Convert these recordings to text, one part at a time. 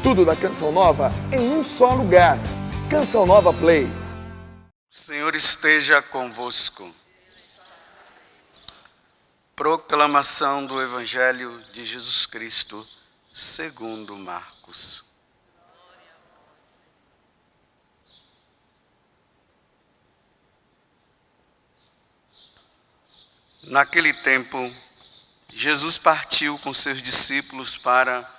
Tudo da Canção Nova em um só lugar. Canção Nova Play. O Senhor esteja convosco. Proclamação do Evangelho de Jesus Cristo, segundo Marcos. Naquele tempo, Jesus partiu com seus discípulos para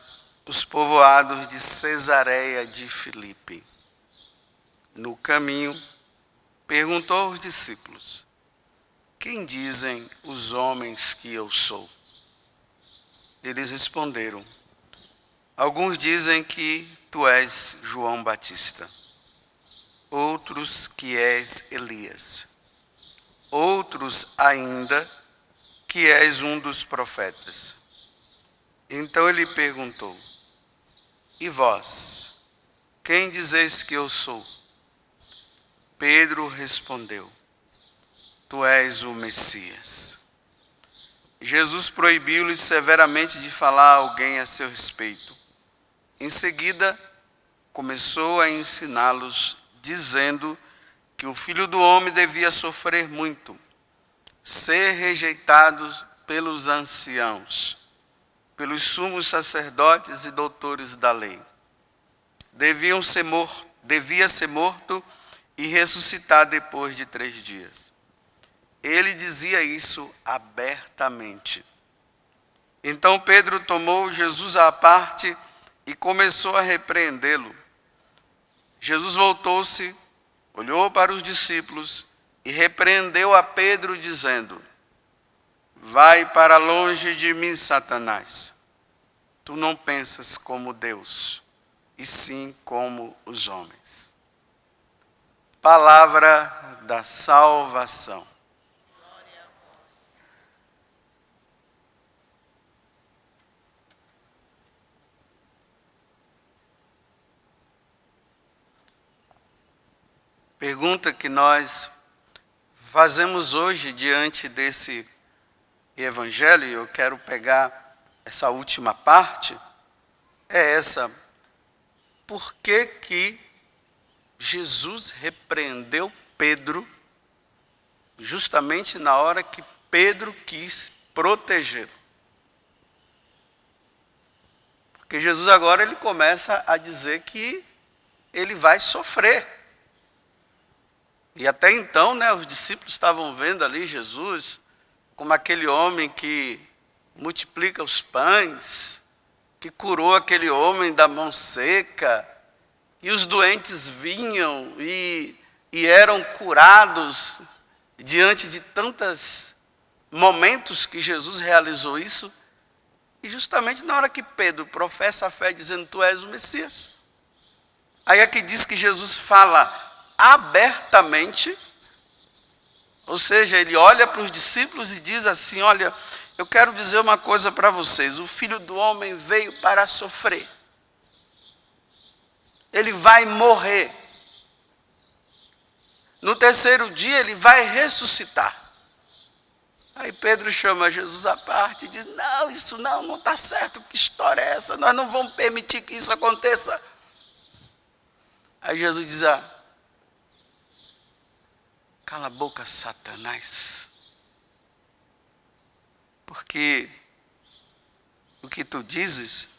os povoados de Cesareia de Filipe. No caminho, perguntou aos discípulos: quem dizem os homens que eu sou? Eles responderam: alguns dizem que tu és João Batista, outros que és Elias, outros ainda que és um dos profetas. Então ele perguntou: e vós, quem dizeis que eu sou? Pedro respondeu: tu és o Messias. Jesus proibiu-lhes severamente de falar a alguém a seu respeito. Em seguida, começou a ensiná-los, dizendo que o Filho do Homem devia sofrer muito, ser rejeitado pelos anciãos, pelos sumos sacerdotes e doutores da lei. Devia ser morto e ressuscitar depois de 3 dias. Ele dizia isso abertamente. Então Pedro tomou Jesus à parte e começou a repreendê-lo. Jesus voltou-se, olhou para os discípulos e repreendeu a Pedro, dizendo: vai para longe de mim, Satanás. Tu não pensas como Deus, e sim como os homens. Palavra da salvação. Pergunta que nós fazemos hoje diante desse Evangelho, e eu quero pegar essa última parte, é essa: por que Jesus repreendeu Pedro justamente na hora que Pedro quis protegê-lo? Porque Jesus agora ele começa a dizer que ele vai sofrer. E até então, os discípulos estavam vendo ali Jesus como aquele homem que multiplica os pães, que curou aquele homem da mão seca, e os doentes vinham e eram curados diante de tantos momentos que Jesus realizou isso. E justamente na hora que Pedro professa a fé dizendo: tu és o Messias. Aí aqui diz que Jesus fala abertamente, ou seja, ele olha para os discípulos e diz assim: olha, eu quero dizer uma coisa para vocês, o Filho do Homem veio para sofrer, ele vai morrer, no 3º dia ele vai ressuscitar. Aí Pedro chama Jesus à parte e diz: não, isso não está certo, que história é essa? Nós não vamos permitir que isso aconteça. Aí Jesus diz: cala a boca, Satanás, porque o que tu dizes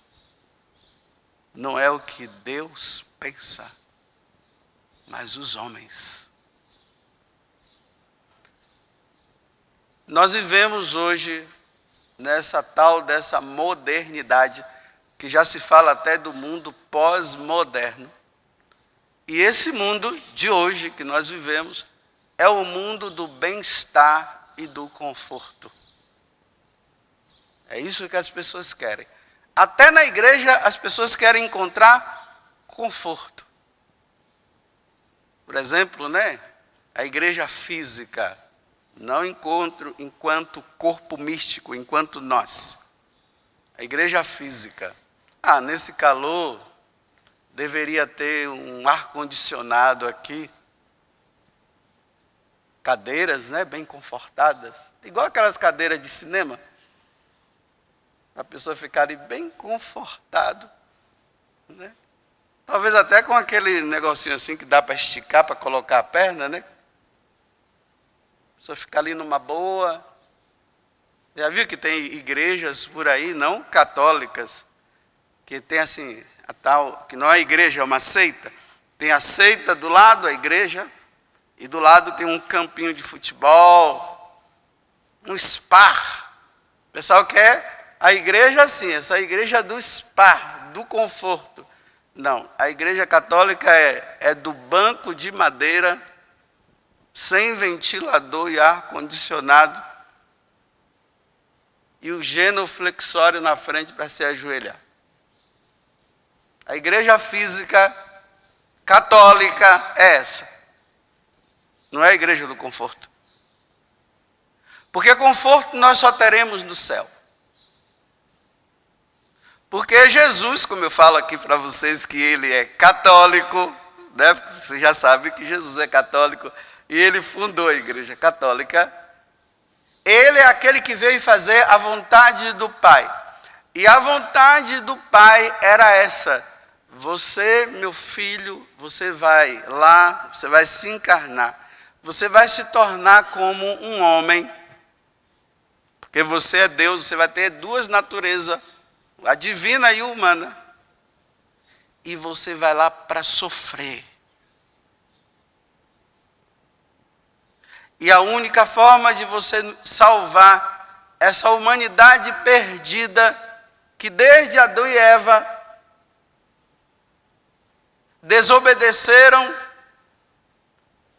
não é o que Deus pensa, mas os homens. Nós vivemos hoje dessa modernidade, que já se fala até do mundo pós-moderno. E esse mundo de hoje que nós vivemos é o mundo do bem-estar e do conforto. É isso que as pessoas querem. Até na igreja as pessoas querem encontrar conforto. Por exemplo, a igreja física, não encontro enquanto corpo místico, enquanto nós. A igreja física. Nesse calor, deveria ter um ar-condicionado aqui. Cadeiras, bem confortadas. Igual aquelas cadeiras de cinema. A pessoa ficar ali bem confortado. né? Talvez até com aquele negocinho assim que dá para esticar, para colocar a perna, né? A pessoa fica ali numa boa. Já viu que tem igrejas por aí, não católicas, que tem assim, a tal, que não é igreja, é uma seita. Tem a seita do lado, a igreja, e do lado tem um campinho de futebol, um spa. O pessoal quer a igreja assim, essa igreja do spa, do conforto. Não, a igreja católica é do banco de madeira, sem ventilador e ar-condicionado, e o genuflexório na frente para se ajoelhar. A igreja física católica é essa. Não é a igreja do conforto. Porque conforto nós só teremos no céu. Porque Jesus, como eu falo aqui para vocês que ele é católico, né? Você já sabe que Jesus é católico, e ele fundou a igreja católica. Ele é aquele que veio fazer a vontade do Pai. E a vontade do Pai era essa: você, meu filho, você vai lá, você vai se encarnar, você vai se tornar como um homem, porque você é Deus, você vai ter duas naturezas, a divina e a humana, e você vai lá para sofrer. E a única forma de você salvar essa humanidade perdida, que desde Adão e Eva desobedeceram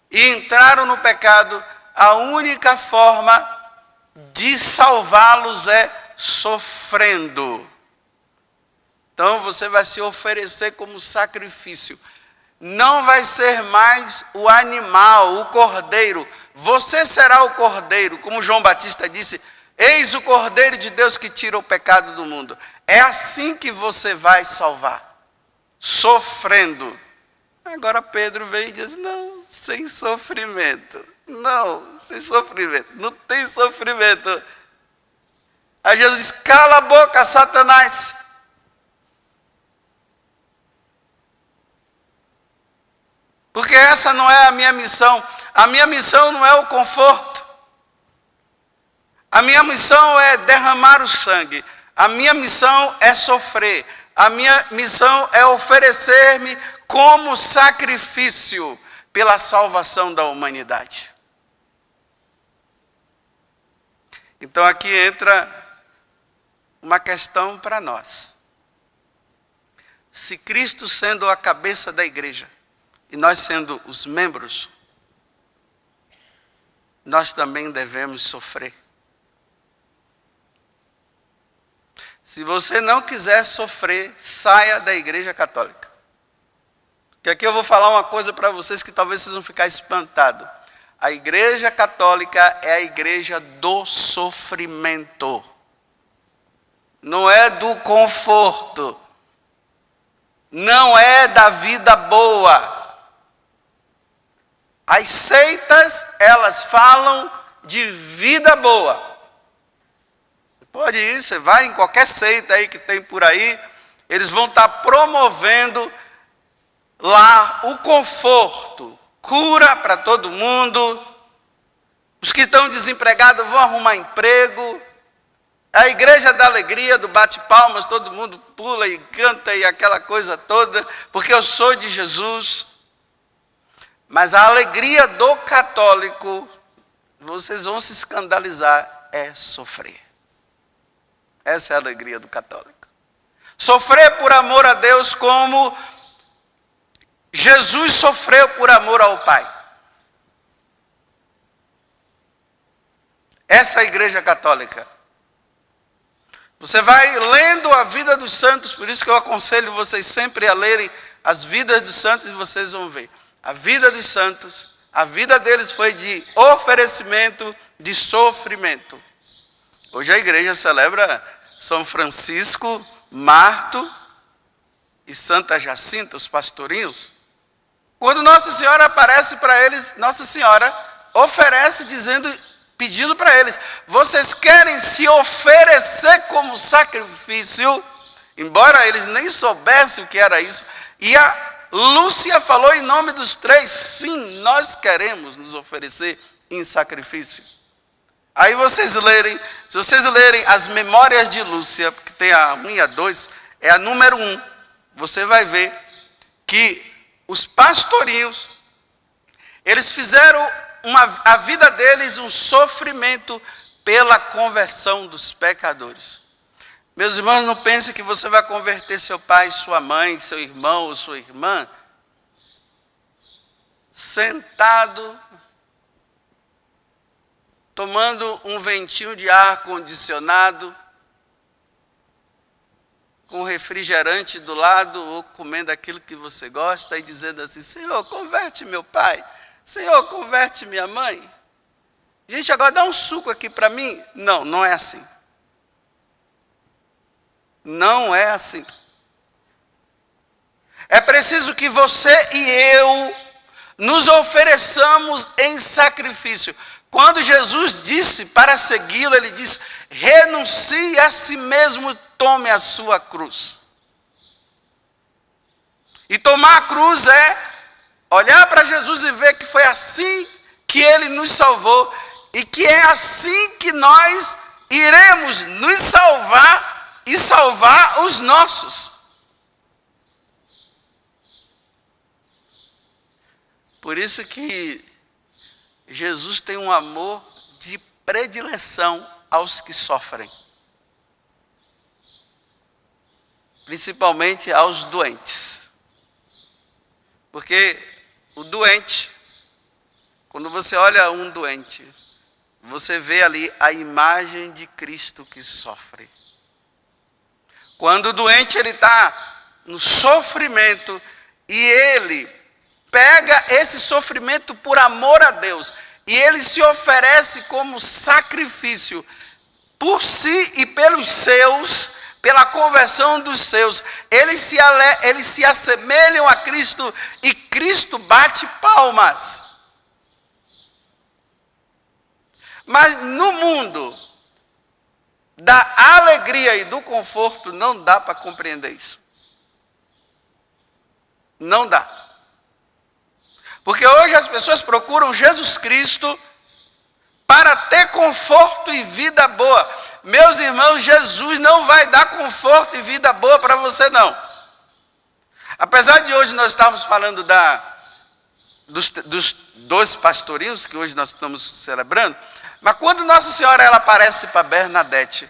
e entraram no pecado, a única forma de salvá-los é sofrendo. Então você vai se oferecer como sacrifício. Não vai ser mais o animal, o cordeiro. Você será o cordeiro, como João Batista disse: eis o cordeiro de Deus que tira o pecado do mundo. É assim que você vai salvar, sofrendo. Agora Pedro veio e diz: não, sem sofrimento. Não, sem sofrimento. Não tem sofrimento. Aí Jesus diz: cala a boca, Satanás. Porque essa não é a minha missão. A minha missão não é o conforto. A minha missão é derramar o sangue. A minha missão é sofrer. A minha missão é oferecer-me como sacrifício pela salvação da humanidade. Então aqui entra uma questão para nós. Se Cristo sendo a cabeça da igreja, e nós sendo os membros, nós também devemos sofrer. Se você não quiser sofrer, saia da igreja católica. Porque aqui eu vou falar uma coisa para vocês que talvez vocês vão ficar espantados. A igreja católica é a igreja do sofrimento. Não é do conforto. Não é da vida boa. As seitas, elas falam de vida boa. Você pode ir, você vai em qualquer seita aí que tem por aí, eles vão estar promovendo lá o conforto, cura para todo mundo. Os que estão desempregados vão arrumar emprego. A igreja da alegria, do bate-palmas, todo mundo pula e canta e aquela coisa toda, porque eu sou de Jesus. Mas a alegria do católico, vocês vão se escandalizar, é sofrer. Essa é a alegria do católico. Sofrer por amor a Deus como Jesus sofreu por amor ao Pai. Essa é a igreja católica. Você vai lendo a vida dos santos, por isso que eu aconselho vocês sempre a lerem as vidas dos santos e vocês vão ver. A vida dos santos, a vida deles foi de oferecimento, de sofrimento. Hoje a igreja celebra São Francisco, Marto e Santa Jacinta, os pastorinhos. Quando Nossa Senhora aparece para eles, Nossa Senhora oferece pedindo para eles: vocês querem se oferecer como sacrifício? embora eles nem soubessem o que era isso. E a Lúcia falou em nome dos três: sim, nós queremos nos oferecer em sacrifício. Aí se vocês lerem as memórias de Lúcia, que tem a 1 e a 2, é a número 1, você vai ver que os pastorinhos, eles fizeram a vida deles um sofrimento pela conversão dos pecadores. Meus irmãos, não pense que você vai converter seu pai, sua mãe, seu irmão ou sua irmã sentado, tomando um ventinho de ar condicionado, com refrigerante do lado, ou comendo aquilo que você gosta e dizendo assim: Senhor, converte meu pai, Senhor, converte minha mãe. Gente, agora dá um suco aqui para mim. Não, não é assim. Não é assim. É preciso que você e eu nos ofereçamos em sacrifício. Quando Jesus disse para segui-lo, ele disse: renuncie a si mesmo, tome a sua cruz. E tomar a cruz é olhar para Jesus e ver que foi assim que ele nos salvou e que é assim que nós iremos nos salvar e salvar os nossos. Por isso que Jesus tem um amor de predileção aos que sofrem, principalmente aos doentes. Porque o doente, quando você olha um doente, você vê ali a imagem de Cristo que sofre. Quando o doente ele está no sofrimento e ele pega esse sofrimento por amor a Deus e ele se oferece como sacrifício por si e pelos seus, pela conversão dos seus, eles se assemelham a Cristo e Cristo bate palmas. Mas no mundo da alegria e do conforto não dá para compreender isso. Não dá. Porque hoje as pessoas procuram Jesus Cristo para ter conforto e vida boa. Meus irmãos, Jesus não vai dar conforto e vida boa para você, não. Apesar de hoje nós estarmos falando dos 12 pastorinhos, que hoje nós estamos celebrando, mas quando Nossa Senhora ela aparece para Bernadette,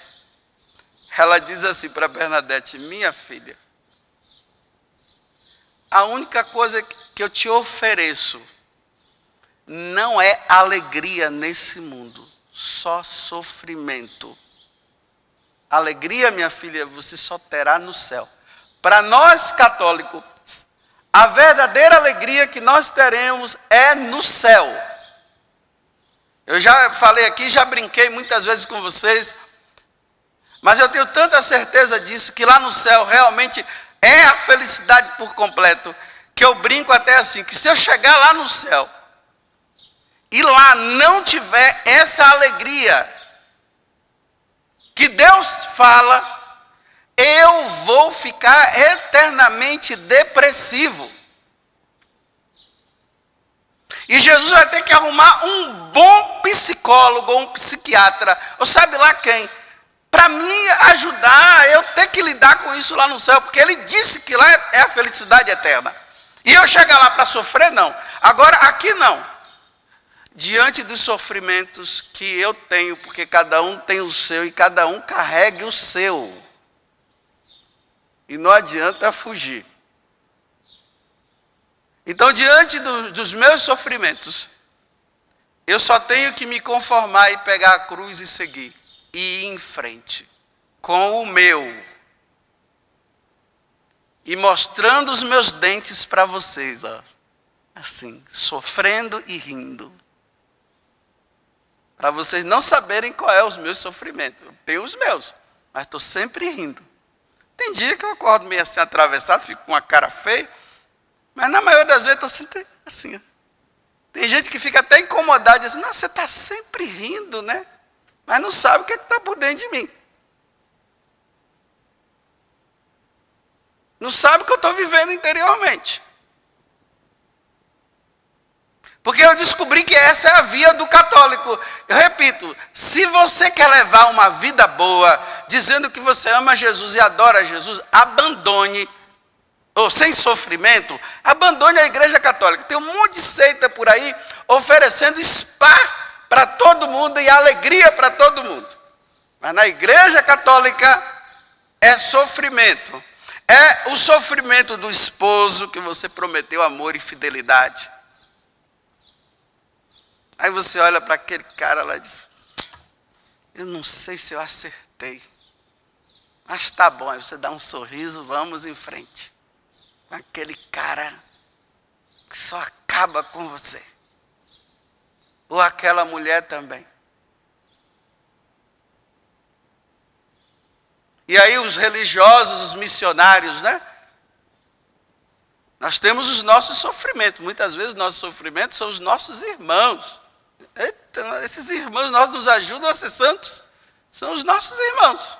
ela diz assim para Bernadette: minha filha, a única coisa que eu te ofereço não é alegria nesse mundo, só sofrimento. Alegria, minha filha, você só terá no céu. Para nós católicos, a verdadeira alegria que nós teremos é no céu. Eu já falei aqui, já brinquei muitas vezes com vocês, mas eu tenho tanta certeza disso, que lá no céu realmente é a felicidade por completo, que eu brinco até assim, que se eu chegar lá no céu e lá não tiver essa alegria que Deus fala, eu vou ficar eternamente depressivo. E Jesus vai ter que arrumar um bom psicólogo ou um psiquiatra, ou sabe lá quem, para me ajudar eu ter que lidar com isso lá no céu, porque ele disse que lá é a felicidade eterna. E eu chegar lá para sofrer, não. Agora, aqui não. Diante dos sofrimentos que eu tenho, porque cada um tem o seu e cada um carregue o seu. E não adianta fugir. Então, diante dos meus sofrimentos, eu só tenho que me conformar e pegar a cruz e seguir. E ir em frente com o meu. E mostrando os meus dentes para vocês, ó, assim, sofrendo e rindo. Para vocês não saberem qual é os meus sofrimentos. Eu tenho os meus, mas estou sempre rindo. Tem dia que eu acordo meio assim atravessado, fico com uma cara feia, mas na maioria das vezes estou sempre assim. Tem gente que fica até incomodada e diz: não, você está sempre rindo, né? Mas não sabe o que está por dentro de mim. não sabe o que eu estou vivendo interiormente. Porque eu descobri que essa é a via do católico. Eu repito, se você quer levar uma vida boa, dizendo que você ama Jesus e adora Jesus, abandone, ou sem sofrimento, abandone a Igreja Católica. Tem um monte de seita por aí, oferecendo spa para todo mundo e alegria para todo mundo. Mas na Igreja Católica é sofrimento. É o sofrimento do esposo que você prometeu amor e fidelidade. Aí você olha para aquele cara lá e diz, eu não sei se eu acertei, mas tá bom. Aí você dá um sorriso, vamos em frente. Aquele cara que só acaba com você. Ou aquela mulher também. E aí os religiosos, os missionários, né? Nós temos os nossos sofrimentos. Muitas vezes os nossos sofrimentos são os nossos irmãos. Eita, esses irmãos nós nos ajudam a ser santos. São os nossos irmãos.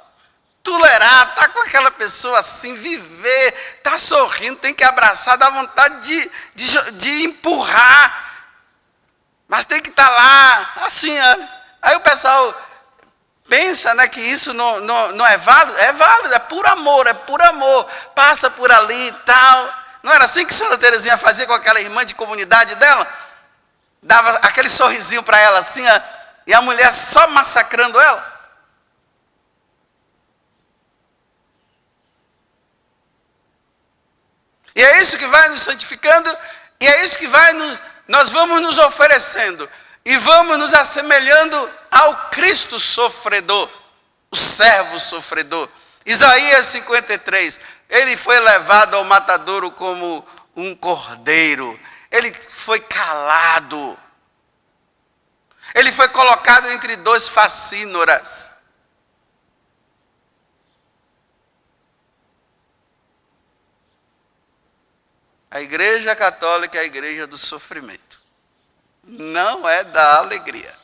Tolerar, tá com aquela pessoa assim, viver, tá sorrindo, tem que abraçar, dá vontade de empurrar. Mas tem que estar lá, assim. Aí o pessoal pensa, né, que isso não é válido. É válido, é por amor. Passa por ali e tal. Não era assim que Santa Teresinha fazia com aquela irmã de comunidade dela? Dava aquele sorrisinho para ela assim, e a mulher só massacrando ela. E é isso que vai nos santificando, e é isso que nós vamos nos oferecendo, e vamos nos assemelhando ao Cristo sofredor, o servo sofredor. Isaías 53, ele foi levado ao matadouro como um cordeiro, ele foi calado, ele foi colocado entre dois facínoras. A Igreja Católica é a igreja do sofrimento, não é da alegria.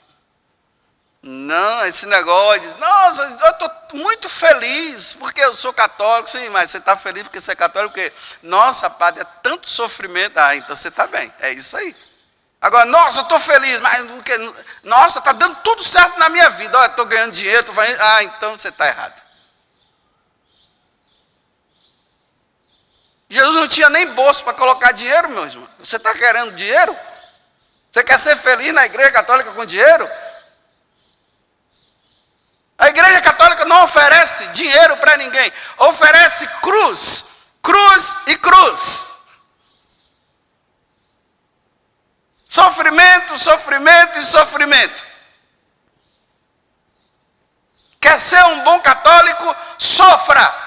Não, esse negócio de, nossa, eu estou muito feliz porque eu sou católico. Sim, mas você está feliz porque você é católico? Porque, nossa, padre, é tanto sofrimento. Ah, então você está bem, é isso aí. Agora, nossa, eu estou feliz, mas, nossa, está dando tudo certo na minha vida. Olha, estou ganhando dinheiro, estou fazendo... Ah, então você está errado. Jesus não tinha nem bolso para colocar dinheiro, meu irmão. Você está querendo dinheiro? Você quer ser feliz na Igreja Católica com dinheiro? A Igreja Católica não oferece dinheiro para ninguém. Oferece cruz. Cruz e cruz. Sofrimento, sofrimento e sofrimento. Quer ser um bom católico? Sofra.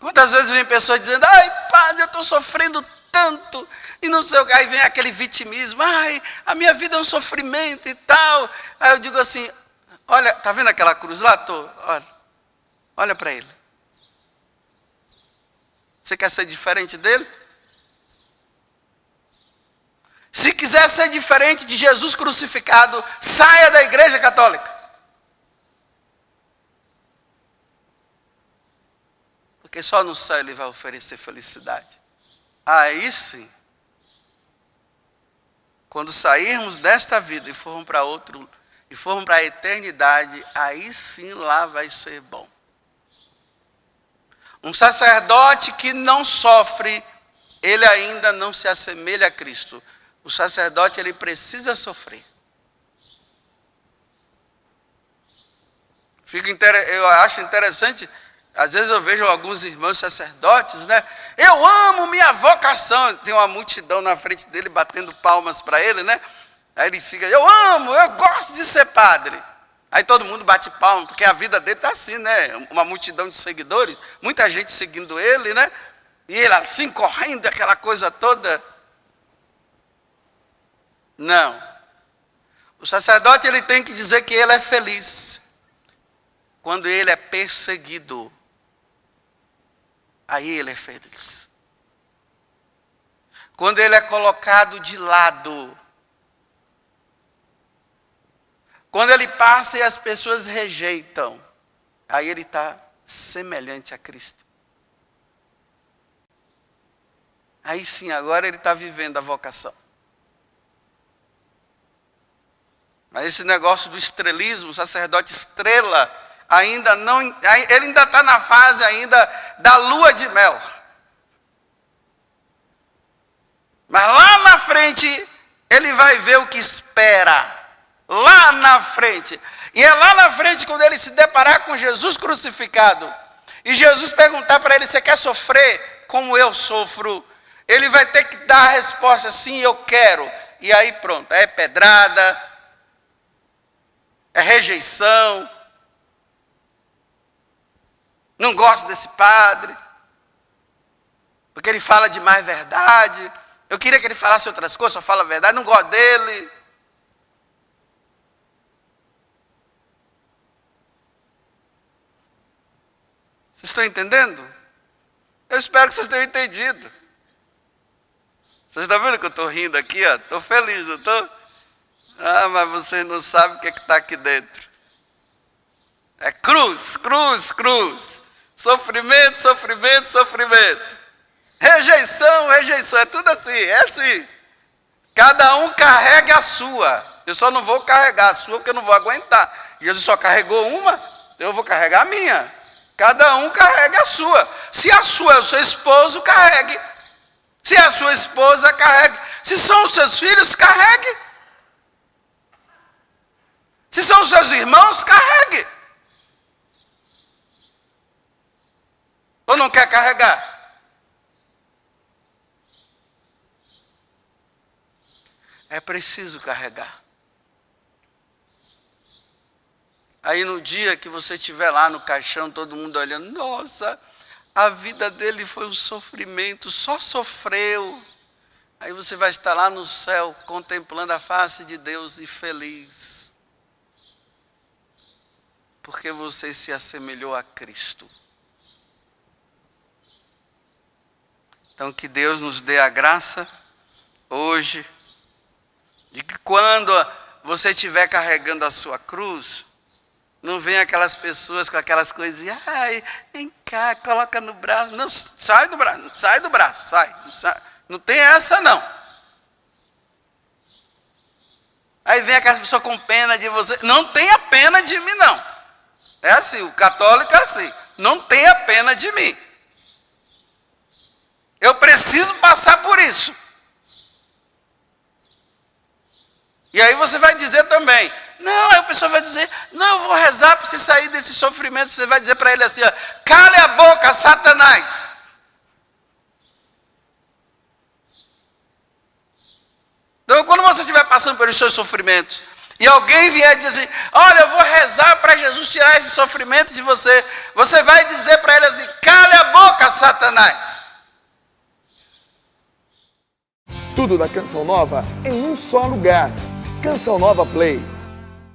Quantas vezes vem pessoas dizendo, ai, padre, eu estou sofrendo tanto, e não sei o que, aí vem aquele vitimismo, ai, a minha vida é um sofrimento e tal. Aí eu digo assim, olha, está vendo aquela cruz lá? Olha para ele. Você quer ser diferente dele? Se quiser ser diferente de Jesus crucificado, saia da Igreja Católica. Porque só no céu ele vai oferecer felicidade. Aí sim, quando sairmos desta vida e formos para outro, e formos para a eternidade, aí sim lá vai ser bom. Um sacerdote que não sofre, ele ainda não se assemelha a Cristo. O sacerdote, ele precisa sofrer. Eu acho interessante. Às vezes eu vejo alguns irmãos sacerdotes, né? Eu amo minha vocação. Tem uma multidão na frente dele batendo palmas para ele, né? Aí ele fica, eu gosto de ser padre. Aí todo mundo bate palmas, porque a vida dele está assim, né? Uma multidão de seguidores, muita gente seguindo ele, né? E ele assim, correndo, aquela coisa toda. Não. O sacerdote, ele tem que dizer que ele é feliz quando ele é perseguido. Aí ele é feliz. Quando ele é colocado de lado. Quando ele passa e as pessoas rejeitam, aí ele está semelhante a Cristo. Aí sim, agora ele está vivendo a vocação. Mas esse negócio do estrelismo, o sacerdote estrela, ainda não, ele ainda está na fase ainda da lua de mel. Mas lá na frente, ele vai ver o que espera. Lá na frente. E é lá na frente quando ele se deparar com Jesus crucificado. E Jesus perguntar para ele, você quer sofrer como eu sofro? Ele vai ter que dar a resposta, sim, eu quero. E aí pronto, é pedrada, é rejeição. Não gosto desse padre, porque ele fala demais verdade. Eu queria que ele falasse outras coisas, só fala a verdade, não gosto dele. Vocês estão entendendo? Eu espero que vocês tenham entendido. Vocês estão vendo que eu estou rindo aqui? Estou feliz, eu estou... Ah, mas vocês não sabem o que está aqui dentro. É cruz, cruz, cruz. Sofrimento, sofrimento, sofrimento. Rejeição, rejeição. É tudo assim, é assim. Cada um carrega a sua. Eu só não vou carregar a sua porque eu não vou aguentar. Jesus só carregou uma, então eu vou carregar a minha. Cada um carrega a sua. Se a sua é o seu esposo, carregue. Se é a sua esposa, carregue. Se são os seus filhos, carregue. Se são os seus irmãos, carregue. Ou não quer carregar? É preciso carregar. Aí no dia que você estiver lá no caixão, todo mundo olhando, nossa, a vida dele foi um sofrimento, só sofreu. Aí você vai estar lá no céu, contemplando a face de Deus e feliz. Porque você se assemelhou a Cristo. Então que Deus nos dê a graça, hoje, de que quando você estiver carregando a sua cruz, não vem aquelas pessoas com aquelas coisinhas, ai, vem cá, coloca no braço. Não, sai do braço, sai do braço, sai. Não tem essa não. Aí vem aquelas pessoas com pena de você. Não tenha pena de mim não. É assim, o católico é assim. Não tenha pena de mim. Eu preciso passar por isso. E aí você vai dizer também, não, aí a pessoa vai dizer, não, eu vou rezar para você sair desse sofrimento. Você vai dizer para ele assim, ó, cale a boca, Satanás. Então, quando você estiver passando pelos seus sofrimentos, e alguém vier dizer assim, olha, eu vou rezar para Jesus tirar esse sofrimento de você, você vai dizer para ele assim, cale a boca, Satanás. Tudo da Canção Nova em um só lugar. Canção Nova Play.